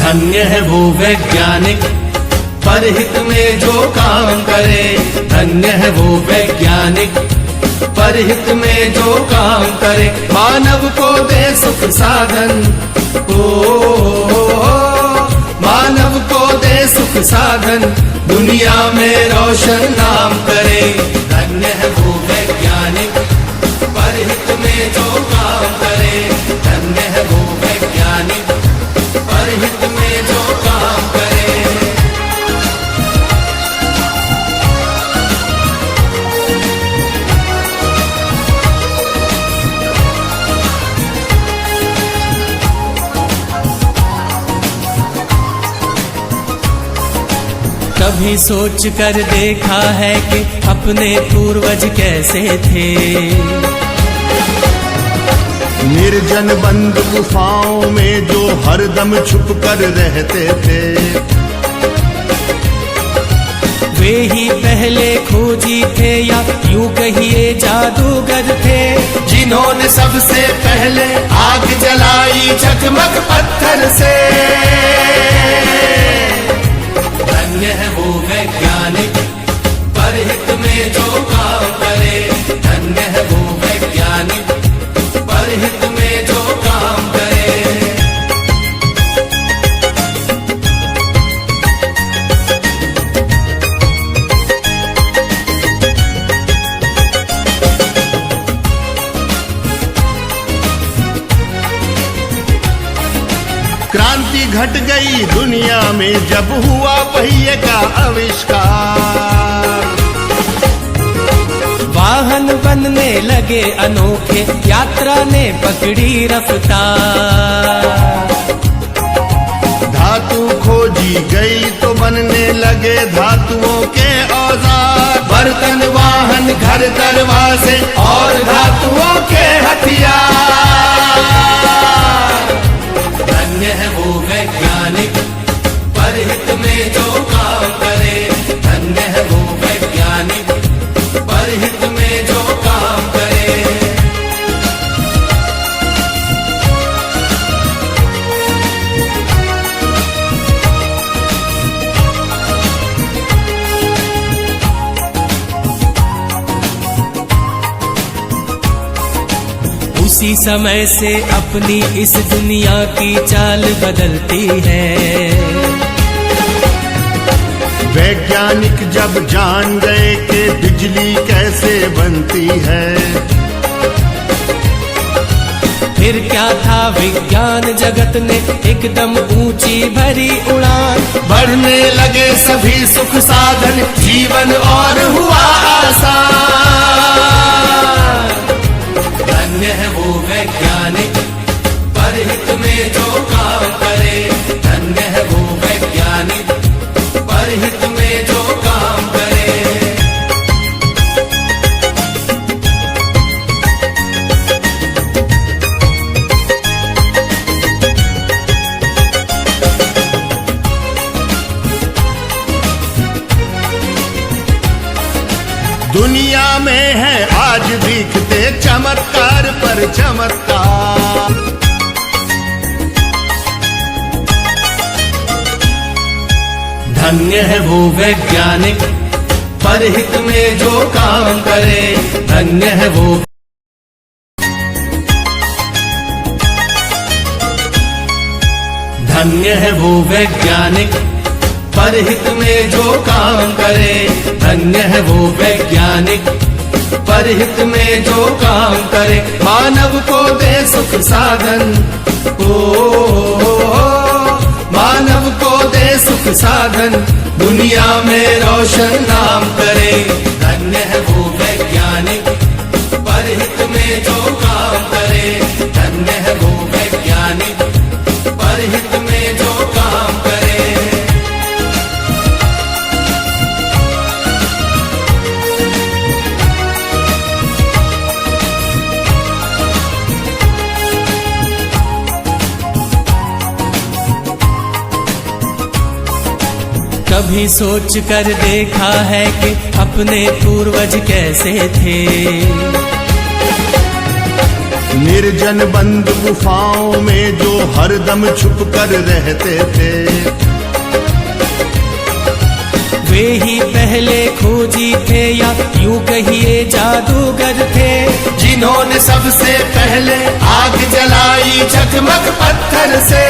धन्य है वो वैज्ञानिक परहित में जो काम करे। धन्य है वो वैज्ञानिक परहित में जो काम करे। मानव को दे सुख साधन, मानव को दे सुख साधन, दुनिया में रोशन नाम करे। धन्य है वो वैज्ञानिक परहित में जो काम करे। धन्य है वो वैज्ञानिक परहित में जो काम करे। कभी सोच कर देखा है कि अपने पूर्वज कैसे थे। निर्जन बंद गुफाओं में जो हरदम छुप कर रहते थे। वे ही पहले खोजी थे या यूं कहिए जादूगर थे, जिन्होंने सबसे पहले आग जलाई झकमक पत्थर से। धन्य है वो वैज्ञानिक परहित में जो काम करे। धन्य है वो वैज्ञानिक परहित में जो काम करे। क्रांति घट गई दुनिया में जब हुआ पहिए का आविष्कार। वाहन बनने लगे अनोखे, यात्रा ने पकड़ी रफ्तार। धातु खोजी गई तो बनने लगे धातुओं के औजार। बर्तन वाहन घर दरवाजे और धातुओं के हथियार। धन्य है वो वैज्ञानिक परहित में जो काम करे। धन्य है वो वैज्ञानिक परहित में जो काम करे। उसी समय से अपनी इस दुनिया की चाल बदलती है। वैज्ञानिक जब जान गए कि बिजली कैसे बनती है। फिर क्या था विज्ञान जगत ने एकदम ऊंची भरी उड़ान। बढ़ने लगे सभी सुख साधन, जीवन और हुआ आसान। धन्य है वो वैज्ञानिक परहित में जो काम करे। धन्य है वो वैज्ञानिक परहित में जो काम करे। दुनिया में है आज दिखते चमत्कार पर चमत्कार। धन्य है वो वैज्ञानिक परहित में जो काम करे। धन्य है वो धन्य है वो वैज्ञानिक परहित में जो काम करे। धन्य है वो वैज्ञानिक परहित में जो काम करे। मानव को दे सुख साधन, मानव को दे सुख साधन, दुनिया में रोशन नाम करे। धन्य है वो वैज्ञानिक परहित में जो काम करे। धन्य है वो वैज्ञानिक परहित में जो काम करे। कभी सोच कर देखा है कि अपने पूर्वज कैसे थे। निर्जन बंद गुफाओं में जो हरदम छुप कर रहते थे, वे ही पहले खोजी थे या यूं कहिए जादूगर थे, जिन्होंने सबसे पहले आग जलाई झकमक पत्थर से।